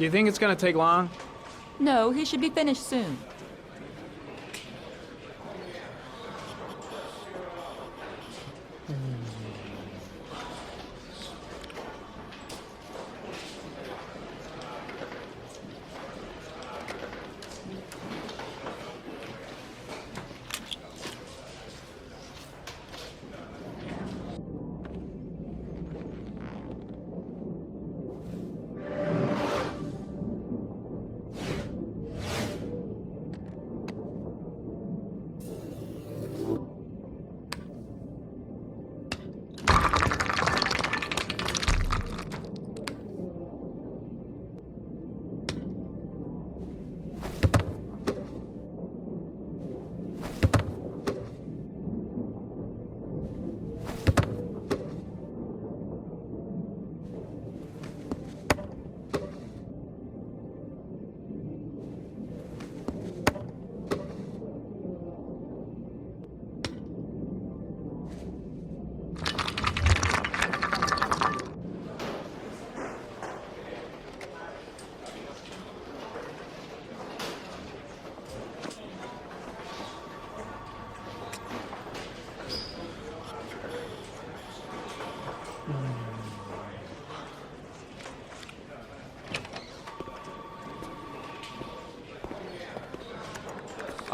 Do you think it's gonna take long? No, he should be finished soon.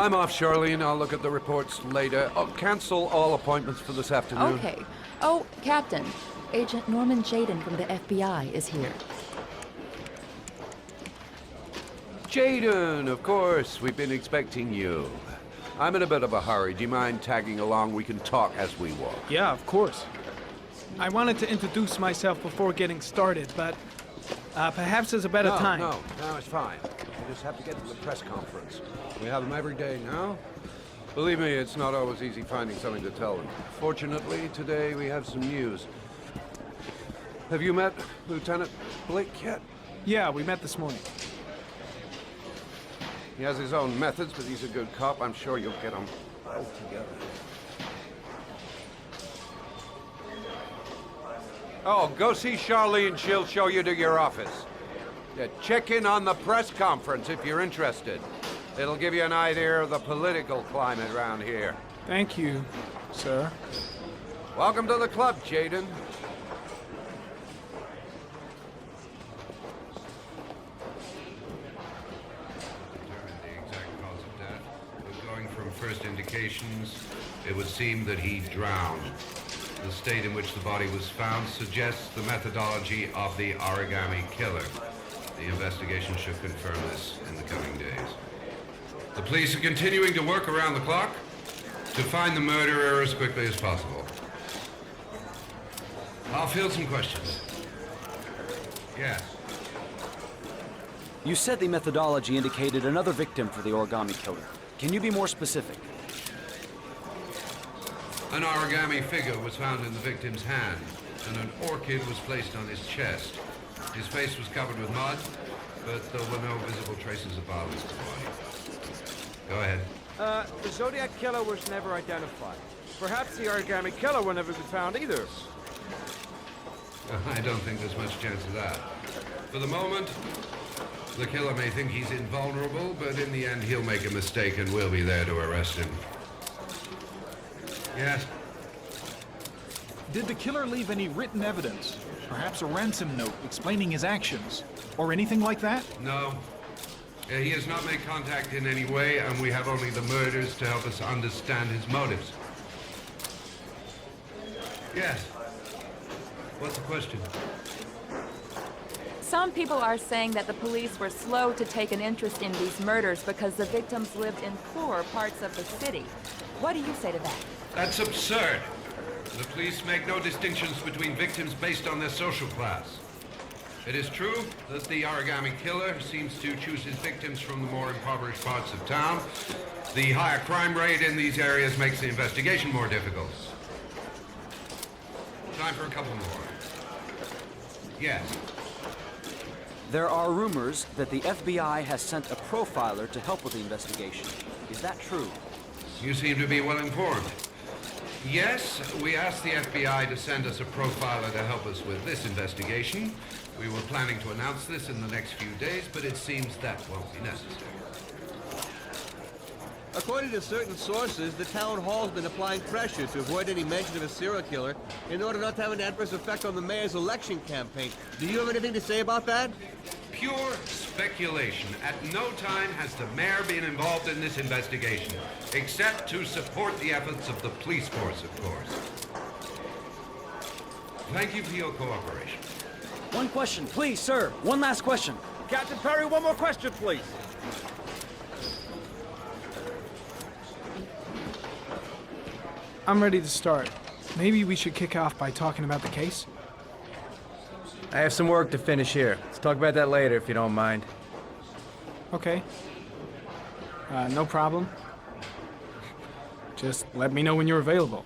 I'm off, Charlene. I'll look at the reports later. I'll cancel all appointments for this afternoon. Okay. Oh, Captain. Agent Norman Jayden from the FBI is here. Jayden, of course. We've been expecting you. I'm in a bit of a hurry. Do you mind tagging along? We can talk as we walk. Yeah, of course. I wanted to introduce myself before getting started, but perhaps there's a better time. No, it's fine. We just have to get to the press conference. We have them every day now. Believe me, it's not always easy finding something to tell them. Fortunately, today we have some news. Have you met Lieutenant Blake yet? Yeah, we met this morning. He has his own methods, but he's a good cop. I'm sure you'll get them well together. Oh, go see Charlene. She'll show you to your office. Yeah, check in on the press conference if you're interested. It'll give you an idea of the political climate around here. Thank you, sir. Welcome to the club, Jayden. The exact cause of death, but going from first indications, it would seem that he drowned. The state in which the body was found suggests the methodology of the origami killer. The investigation should confirm this in the coming days. The police are continuing to work around the clock to find the murderer as quickly as possible. I'll field some questions. Yes. You said the methodology indicated another victim for the origami killer. Can you be more specific? An origami figure was found in the victim's hand, and an orchid was placed on his chest. His face was covered with mud, but there were no visible traces of violence to the body. Go ahead. The Zodiac Killer was never identified. Perhaps the origami killer will never be found either. I don't think there's much chance of that. For the moment, the killer may think he's invulnerable, but in the end he'll make a mistake and we'll be there to arrest him. Yes? Did the killer leave any written evidence? Perhaps a ransom note explaining his actions? Or anything like that? No. He has not made contact in any way, and we have only the murders to help us understand his motives. Yes. What's the question? Some people are saying that the police were slow to take an interest in these murders because the victims lived in poorer parts of the city. What do you say to that? That's absurd. The police make no distinctions between victims based on their social class. It is true that the origami killer seems to choose his victims from the more impoverished parts of town. The higher crime rate in these areas makes the investigation more difficult. Time for a couple more. Yes. There are rumors that the FBI has sent a profiler to help with the investigation. Is that true? You seem to be well informed. Yes, we asked the FBI to send us a profiler to help us with this investigation. We were planning to announce this in the next few days, but it seems that won't be necessary. According to certain sources, the town hall's been applying pressure to avoid any mention of a serial killer in order not to have an adverse effect on the mayor's election campaign. Do you have anything to say about that? Pure speculation. At no time has the mayor been involved in this investigation, except to support the efforts of the police force, of course. Thank you for your cooperation. One question, please, sir. One last question. Captain Perry, one more question, please. I'm ready to start. Maybe we should kick off by talking about the case? I have some work to finish here. Let's talk about that later if you don't mind. Okay. No problem. Just let me know when you're available.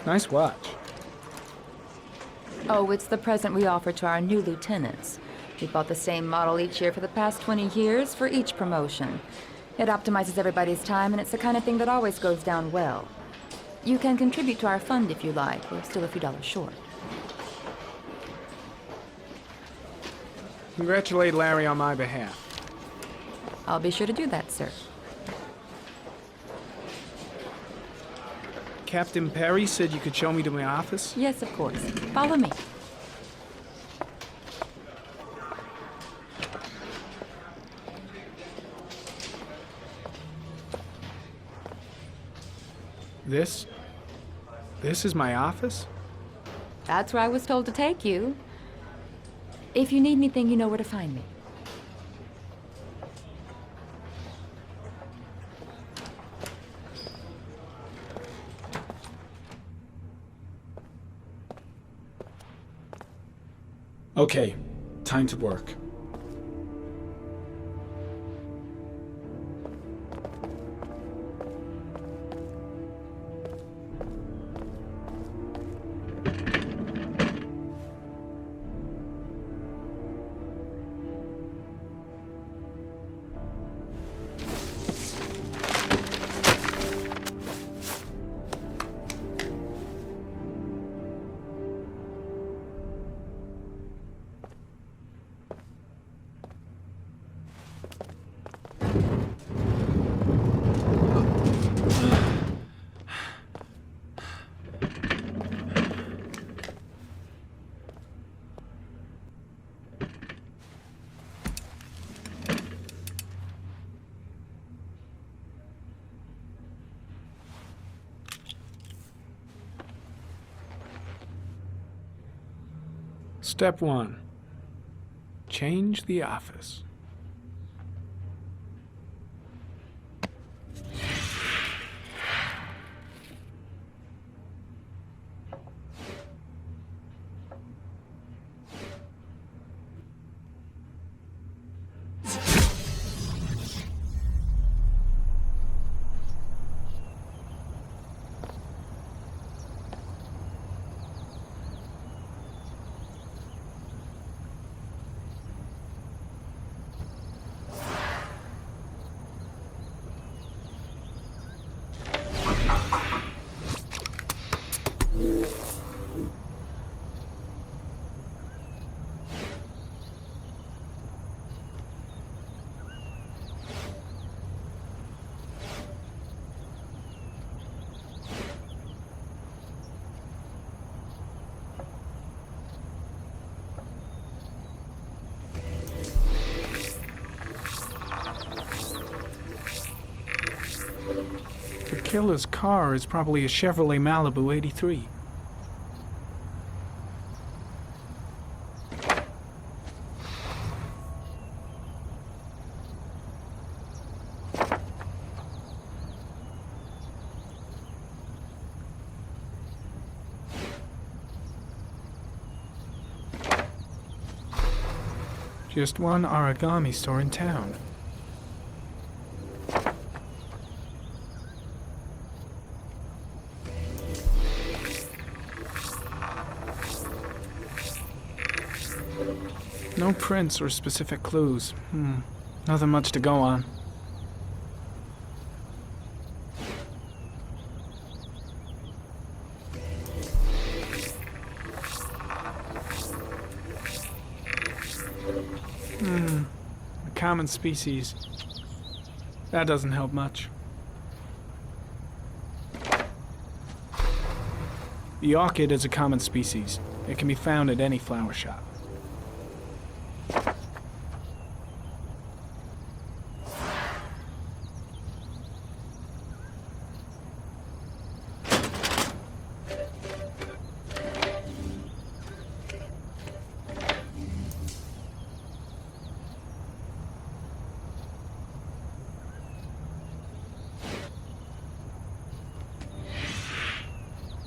Nice watch. Oh, it's the present we offer to our new lieutenants. We bought the same model each year for the past 20 years for each promotion. It optimizes everybody's time, and it's the kind of thing that always goes down well. You can contribute to our fund if you like. We're still a few dollars short. Congratulate Larry on my behalf. I'll be sure to do that, sir. Captain Perry said you could show me to my office? Yes, of course. Follow me. This is my office? That's where I was told to take you. If you need anything, you know where to find me. Okay, time to work. Step 1. Change the office. The killer's car is probably a Chevrolet Malibu 83. Just one origami store in town. No prints or specific clues. Nothing much to go on. A common species. That doesn't help much. The orchid is a common species. It can be found at any flower shop.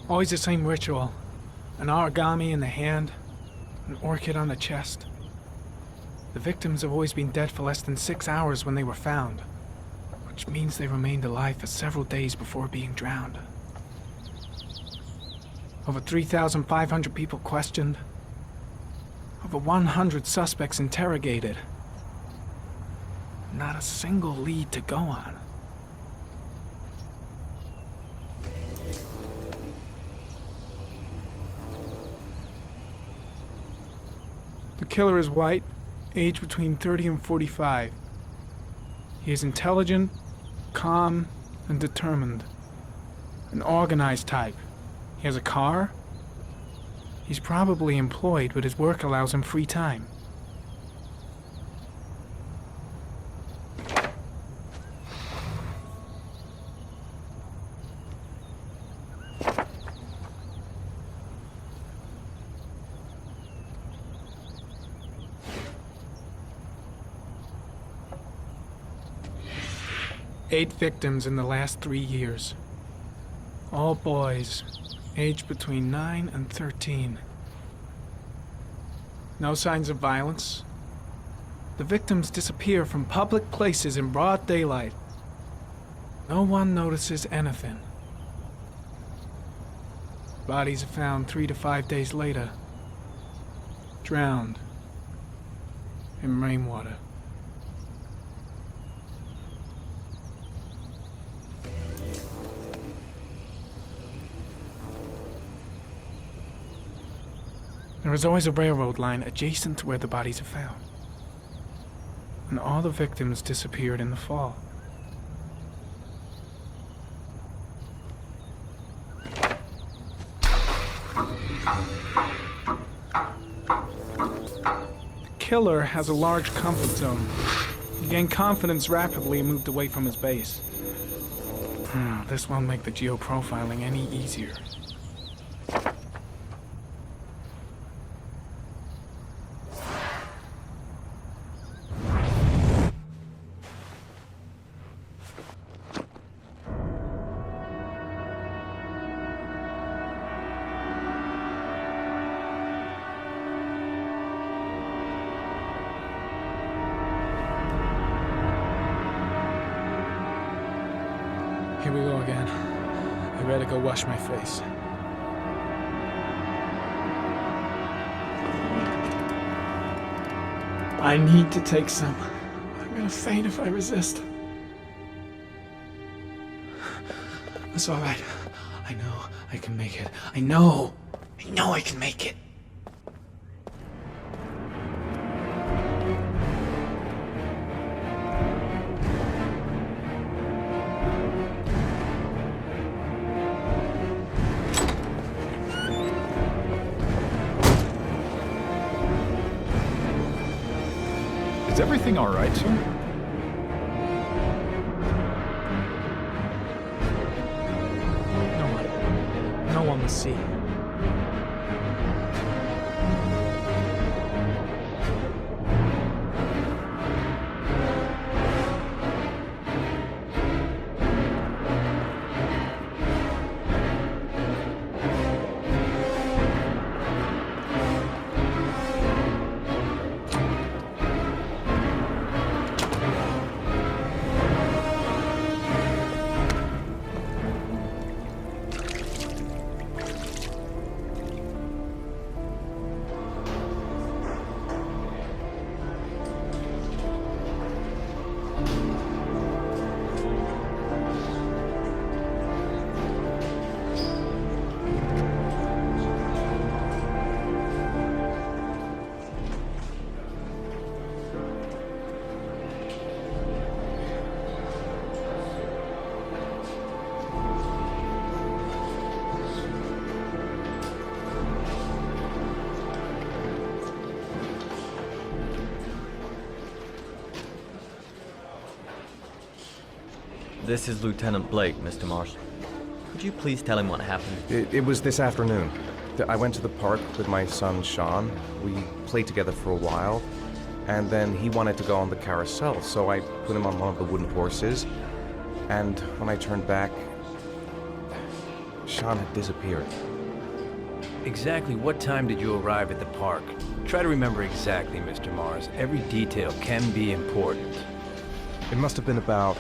Always the same ritual. An origami in the hand, an orchid on the chest. The victims have always been dead for less than 6 hours when they were found, which means they remained alive for several days before being drowned. Over 3,500 people questioned. Over 100 suspects interrogated. Not a single lead to go on. The killer is white, aged between 30 and 45. He is intelligent, calm, and determined. An organized type. He has a car. He's probably employed, but his work allows him free time. Eight victims in the last 3 years. All boys, aged between 9 and 13. No signs of violence. The victims disappear from public places in broad daylight. No one notices anything. Bodies are found 3 to 5 days later, drowned in rainwater. There is always a railroad line adjacent to where the bodies are found. And all the victims disappeared in the fall. The killer has a large comfort zone. He gained confidence rapidly and moved away from his base. This won't make the geoprofiling any easier. Here we go again. I better go wash my face. I need to take some. I'm gonna faint if I resist. It's all right. I know I can make it. I know I can make it. Is everything all right, sir? No one will see. This is Lieutenant Blake, Mr. Mars. Could you please tell him what happened? It was this afternoon. I went to the park with my son, Sean. We played together for a while, and then he wanted to go on the carousel, so I put him on one of the wooden horses, and when I turned back, Sean had disappeared. Exactly what time did you arrive at the park? Try to remember exactly, Mr. Mars. Every detail can be important. It must have been about...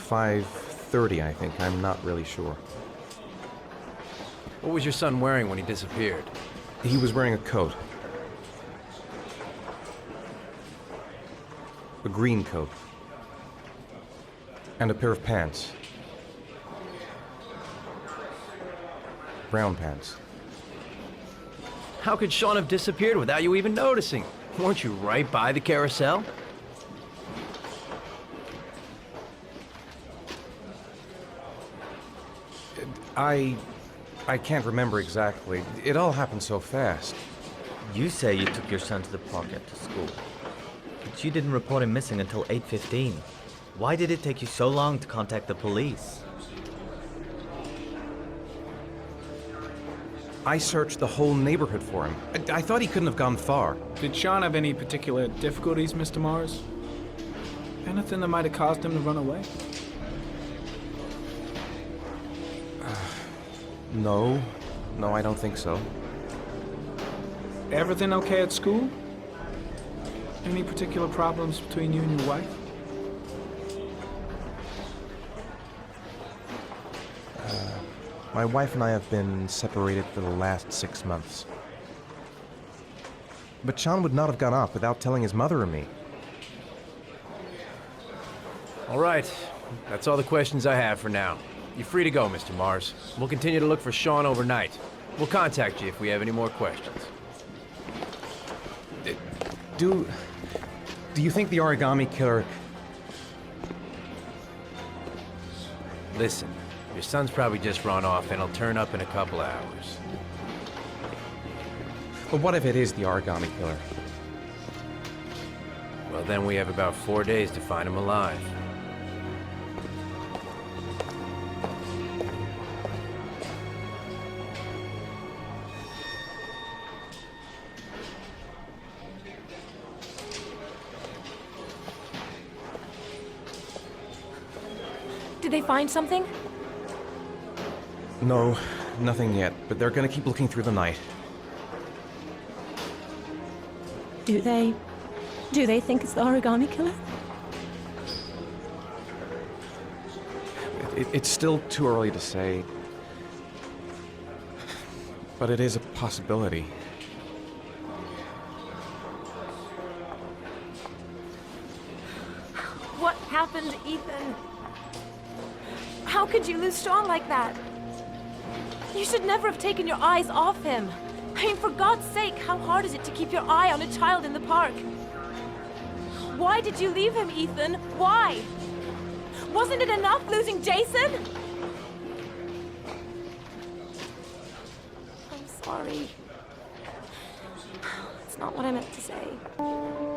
$5:30, I think. I'm not really sure. What was your son wearing when he disappeared? He was wearing a coat. A green coat. And a pair of pants. Brown pants. How could Sean have disappeared without you even noticing? Weren't you right by the carousel? I can't remember exactly. It all happened so fast. You say you took your son to the park after school, but you didn't report him missing until 8:15. Why did it take you so long to contact the police? I searched the whole neighborhood for him. I thought he couldn't have gone far. Did Sean have any particular difficulties, Mr. Mars? Anything that might have caused him to run away? No. No, I don't think so. Everything okay at school? Any particular problems between you and your wife? My wife and I have been separated for the last 6 months. But Sean would not have gone off without telling his mother or me. All right. That's all the questions I have for now. You're free to go, Mr. Mars. We'll continue to look for Sean overnight. We'll contact you if we have any more questions. Do you think the origami killer... Listen, your son's probably just run off and he'll turn up in a couple hours. But what if it is the origami killer? Well, then we have about 4 days to find him alive. Did they find something? No, nothing yet, but they're gonna keep looking through the night. Do they think it's the origami killer? It's still too early to say, but it is a possibility. What happened, Ethan? How could you lose Sean like that? You should never have taken your eyes off him. I mean, for God's sake, how hard is it to keep your eye on a child in the park? Why did you leave him, Ethan? Why? Wasn't it enough losing Jason? I'm sorry. It's not what I meant to say.